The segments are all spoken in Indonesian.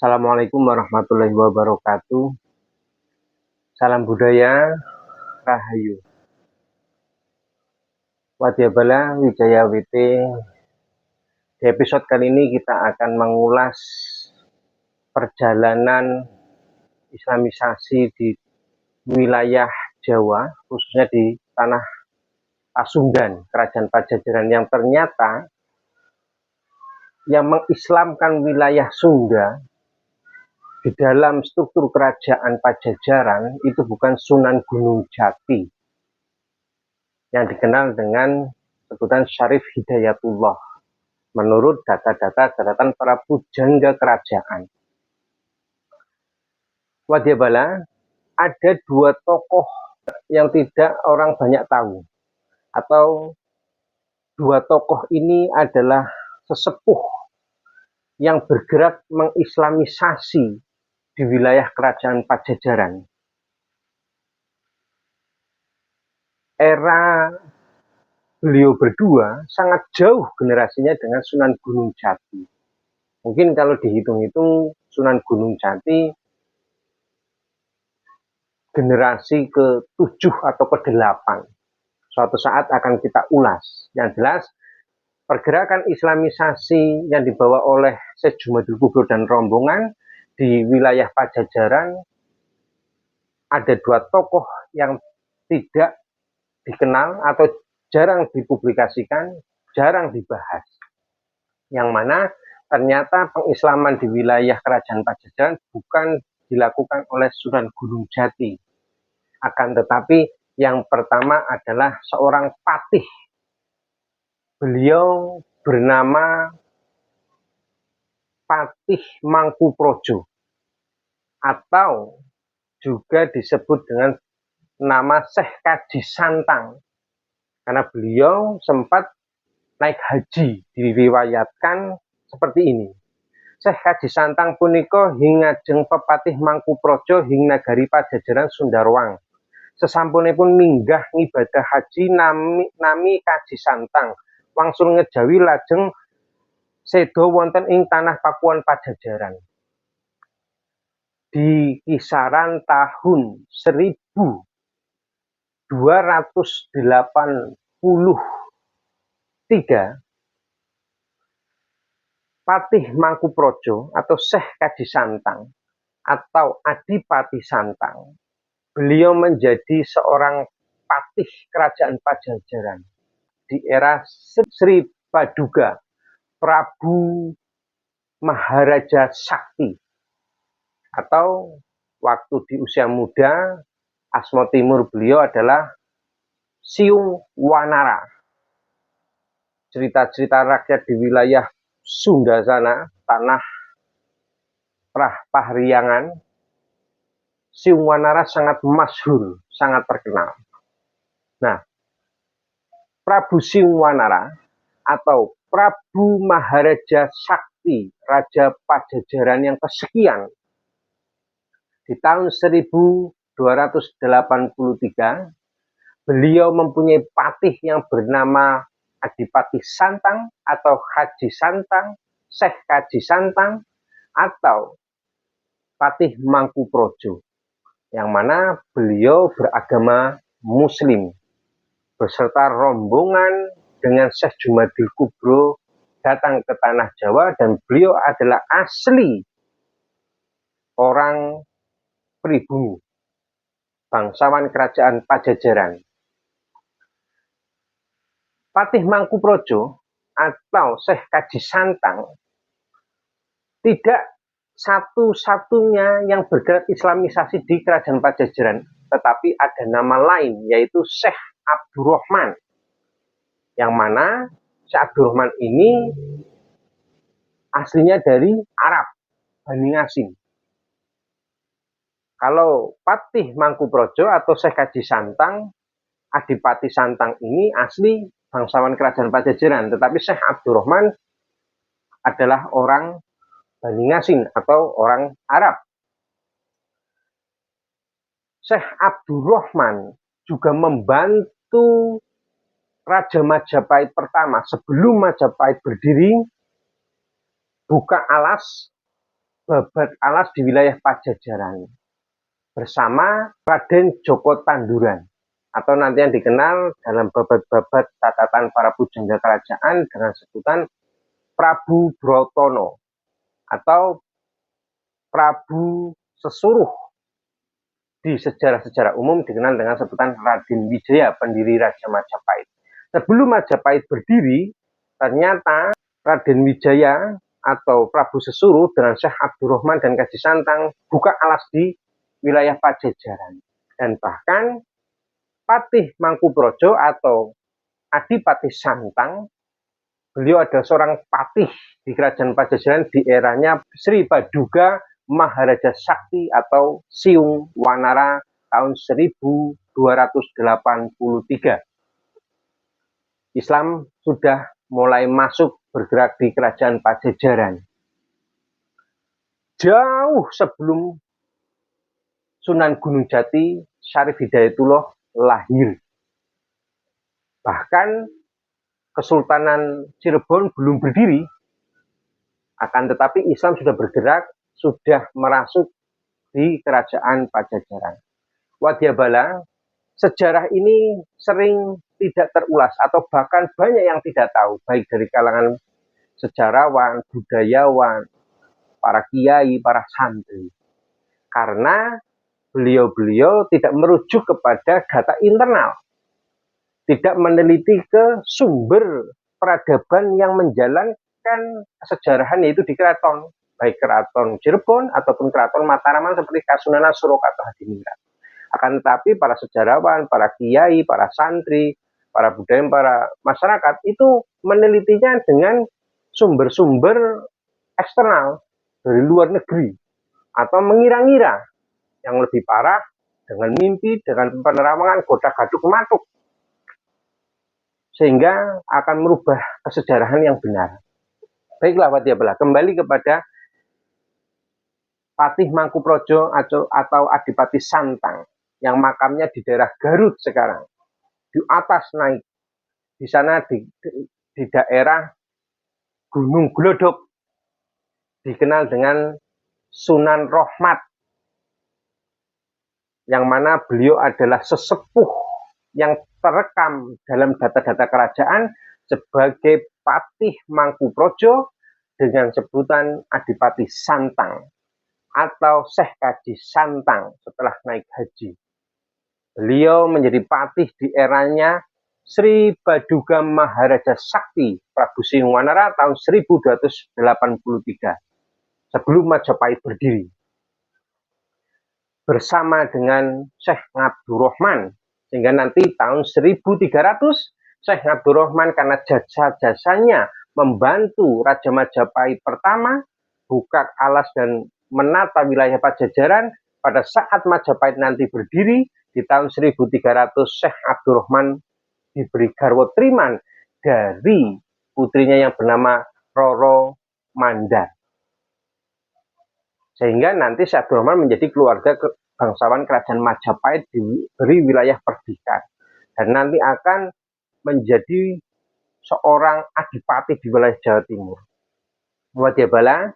Assalamualaikum warahmatullahi wabarakatuh. Salam budaya, rahayu. Wadyabala Wijaya WT. Di episode kali ini kita akan mengulas perjalanan Islamisasi di wilayah Jawa, khususnya di tanah Pasundan, Kerajaan Pajajaran, yang ternyata yang mengislamkan wilayah Sunda di dalam struktur kerajaan Pajajaran itu bukan Sunan Gunung Jati yang dikenal dengan sebutan Syarif Hidayatullah menurut data-data catatan para pujangga kerajaan. Wadyabala, ada dua tokoh yang tidak orang banyak tahu, atau dua tokoh ini adalah sesepuh yang bergerak mengislamisasi di wilayah kerajaan Pajajaran. Era beliau berdua sangat jauh generasinya dengan Sunan Gunung Jati. Mungkin kalau dihitung-hitung Sunan Gunung Jati generasi ke-7 atau ke-8. Suatu saat akan kita ulas. Yang jelas, pergerakan islamisasi yang dibawa oleh Syekh Jumadil Kubro dan rombongan di wilayah Pajajaran, ada dua tokoh yang tidak dikenal atau jarang dipublikasikan, jarang dibahas. Yang mana ternyata pengislaman di wilayah kerajaan Pajajaran bukan dilakukan oleh Sunan Gunung Jati. Akan tetapi yang pertama adalah seorang patih. Beliau bernama Patih Mangkuprojo, atau juga disebut dengan nama Syekh Kaji Santang, karena beliau sempat naik haji, diriwayatkan seperti ini. Syekh Kaji Santang punika hingajeng pepatih Mangkuprojo hing nagari Pajajaran Sundarwang. Sesampunipun minggah ngibadah haji nami Kaji Santang, wangsul ngejawi lajeng sedo wonten ing tanah Pakuan Pajajaran. Di kisaran tahun 1283, Patih Mangkuprojo atau Syekh Kaji Santang atau Adipati Santang, beliau menjadi seorang patih kerajaan Pajajaran di era Sri Paduka Prabu Maharaja Sakti, atau waktu di usia muda asma timur beliau adalah Siung Wanara. Cerita-cerita rakyat di wilayah Sunda sana, tanah Pahriangan, Siung Wanara sangat masyhur, sangat terkenal. Nah, Prabu Siung Wanara atau Prabu Maharaja Sakti, Raja Pajajaran yang kesekian, di tahun 1283, beliau mempunyai patih yang bernama Adipati Santang atau Haji Santang, Syekh Kaji Santang, atau Patih Mangkuprojo, yang mana beliau beragama Muslim beserta rombongan dengan Syekh Jumadil Kubro datang ke tanah Jawa, dan beliau adalah asli orang pribumi, bangsawan kerajaan Pajajaran. Patih Mangkuprojo atau Syekh Kaji Santang tidak satu-satunya yang bergerak islamisasi di kerajaan Pajajaran, tetapi ada nama lain, yaitu Syekh Abdurrahman, yang mana Syekh Abdurrahman ini aslinya dari Arab, Bani Ngasim. Kalau Patih Mangkuprojo atau Syekh Kaji Santang, Adipati Santang ini asli bangsawan kerajaan Pajajaran, tetapi Syekh Abdurrahman adalah orang Bani Ngasim atau orang Arab. Syekh Abdurrahman juga membantu Raja Majapahit pertama sebelum Majapahit berdiri, buka alas babat alas di wilayah Pajajaran bersama Raden Djoko Tanduran, atau nanti yang dikenal dalam babat-babat catatan para pujangga kerajaan dengan sebutan Prabu Brotono atau Prabu Sesuruh. Di sejarah-sejarah umum dikenal dengan sebutan Raden Wijaya, pendiri Raja Majapahit. Sebelum Majapahit berdiri, ternyata Raden Wijaya atau Prabu Sesuruh dengan Syekh Abdurrahman dan Kaji Santang buka alas di wilayah Pajajaran. Dan bahkan Patih Mangkuprojo atau Adipati Santang, beliau adalah seorang patih di kerajaan Pajajaran di eranya Sri Paduka Maharaja Sakti atau Siung Wanara tahun 1283. Islam sudah mulai masuk bergerak di kerajaan Pajajaran. Jauh sebelum Sunan Gunung Jati Syarif Hidayatullah lahir. Bahkan Kesultanan Cirebon belum berdiri, akan tetapi Islam sudah bergerak, sudah merasuk di kerajaan Pajajaran. Wadyabala, sejarah ini sering tidak terulas atau bahkan banyak yang tidak tahu, baik dari kalangan sejarawan, budayawan, para kiai, para santri. Karena beliau-beliau tidak merujuk kepada data internal, tidak meneliti ke sumber peradaban yang menjalankan kesejarahan, yaitu di keraton, baik keraton Cirebon ataupun keraton Mataraman seperti Kasunanan, Surakarta, atau Hadiningrat. Akan tetapi para sejarawan, para kiai, para santri, para budayawan, para masyarakat itu menelitinya dengan sumber-sumber eksternal dari luar negeri, atau mengira-ngira. Yang lebih parah dengan mimpi, dengan penerawangan goda-gaduk matuk, sehingga akan merubah kesejarahan yang benar. Baiklah wadyabala, kembali kepada Patih Mangkuprojo atau Adipati Santang yang makamnya di daerah Garut sekarang, di atas naik, di sana di daerah Gunung Glodok, dikenal dengan Sunan Rohmat, yang mana beliau adalah sesepuh yang terekam dalam data-data kerajaan sebagai Patih Mangkuprojo dengan sebutan Adipati Santang atau Syekh Kaji Santang setelah naik haji. Beliau menjadi patih di eranya Sri Paduka Maharaja Sakti Prabu Siung Wanara tahun 1283 sebelum Majapahit berdiri. Bersama dengan Syekh Abdurrahman, sehingga nanti tahun 1300 Syekh Abdurrahman karena jasa-jasanya membantu Raja Majapahit pertama buka alas dan menata wilayah Pajajaran, pada saat Majapahit nanti berdiri di tahun 1300 Syekh Abdurrahman diberi garwa triman dari putrinya yang bernama Roro Mandar. Sehingga nanti Syekh Abdurrahman menjadi keluarga bangsawan kerajaan Majapahit diberi wilayah perdikan. Dan nanti akan menjadi seorang adipati di wilayah Jawa Timur. Wadyabala,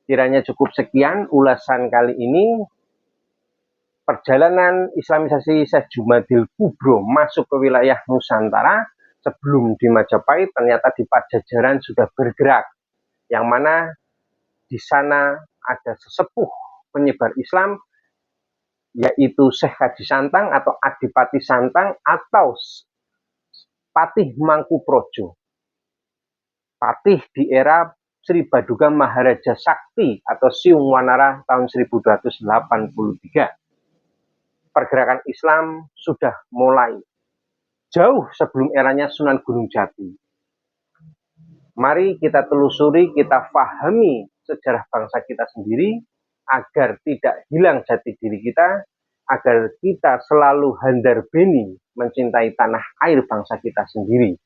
kiranya cukup sekian ulasan kali ini. Perjalanan Islamisasi Syekh Jumadil Kubro masuk ke wilayah Nusantara sebelum di Majapahit, ternyata di Pajajaran sudah bergerak. Yang mana di sana ada sesepuh penyebar Islam, yaitu Syekh Kaji Santang atau Adipati Santang atau Patih Mangkuprojo. Patih di era Sri Paduka Maharaja Sakti atau Siung Wanara tahun 1283. Pergerakan Islam sudah mulai jauh sebelum eranya Sunan Gunung Jati. Mari kita telusuri, kita pahami sejarah bangsa kita sendiri agar tidak hilang jati diri kita, agar kita selalu handar beni mencintai tanah air bangsa kita sendiri.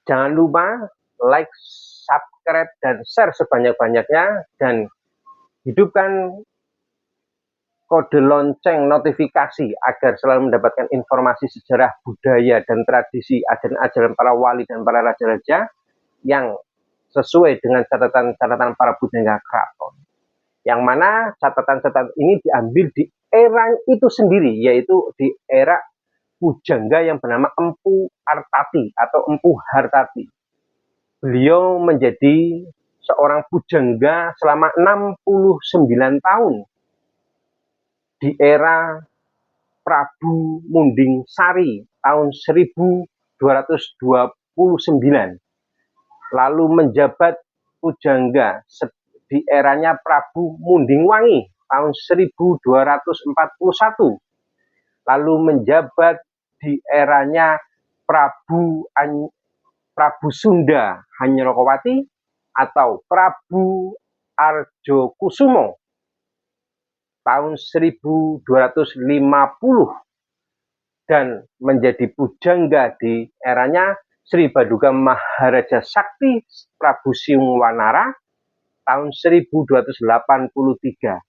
Jangan lupa like, subscribe, dan share sebanyak-banyaknya, dan hidupkan kode lonceng notifikasi agar selalu mendapatkan informasi sejarah, budaya, dan tradisi ajaran-ajaran para wali dan para raja-raja yang sesuai dengan catatan-catatan para pujangga keraton. Yang mana catatan-catatan ini diambil di era itu sendiri, yaitu di era pujangga yang bernama Empu Artati atau Empu Hartati. Beliau menjadi seorang pujangga selama 69 tahun di era Prabu Munding Sari tahun 1229, lalu menjabat pujangga di eranya Prabu Munding Wangi tahun 1241, lalu menjabat di eranya Prabu Sunda Hanyarokowati atau Prabu Arjokusumo tahun 1250 dan menjadi pujangga di eranya Sri Baduga Maharaja Sakti Prabu Siungwanara tahun 1283.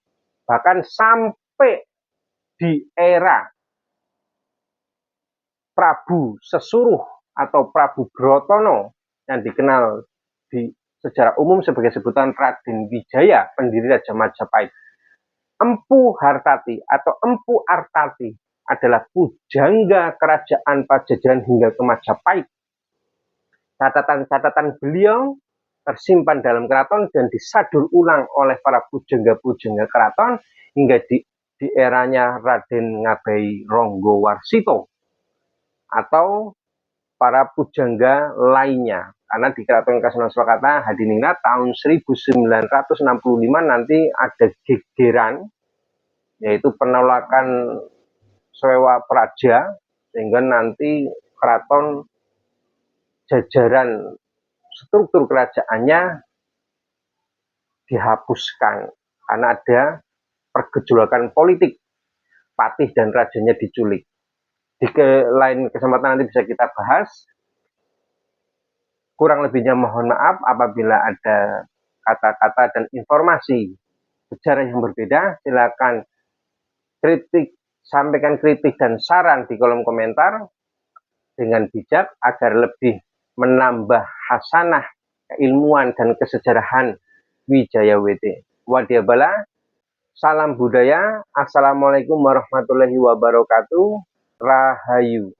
Bahkan sampai di era Prabu Sesuruh atau Prabu Brotono yang dikenal di secara umum sebagai sebutan Raden Wijaya, pendiri Raja Majapahit. Empu Hartati atau Empu Artati adalah pujangga kerajaan Pajajaran hingga ke Majapahit. Catatan-catatan beliau tersimpan dalam keraton dan disadur ulang oleh para pujangga-pujangga keraton hingga di eranya Raden Ngabai Ronggo Warsito atau para pujangga lainnya. Karena di Keraton Kasunanan Surakarta Hadiningrat tahun 1965 nanti ada gegeran, yaitu penolakan sewa praja, sehingga nanti keraton jajaran struktur kerajaannya dihapuskan karena ada pergejolakan politik, patih dan rajanya diculik. Di lain kesempatan nanti bisa kita bahas. Kurang lebihnya mohon maaf apabila ada kata-kata dan informasi sejarah yang berbeda. Silakan sampaikan kritik dan saran di kolom komentar dengan bijak agar lebih menambah hasanah keilmuan dan kesejarahan Wijaya WT. Wadyabala, salam budaya, assalamualaikum warahmatullahi wabarakatuh, rahayu.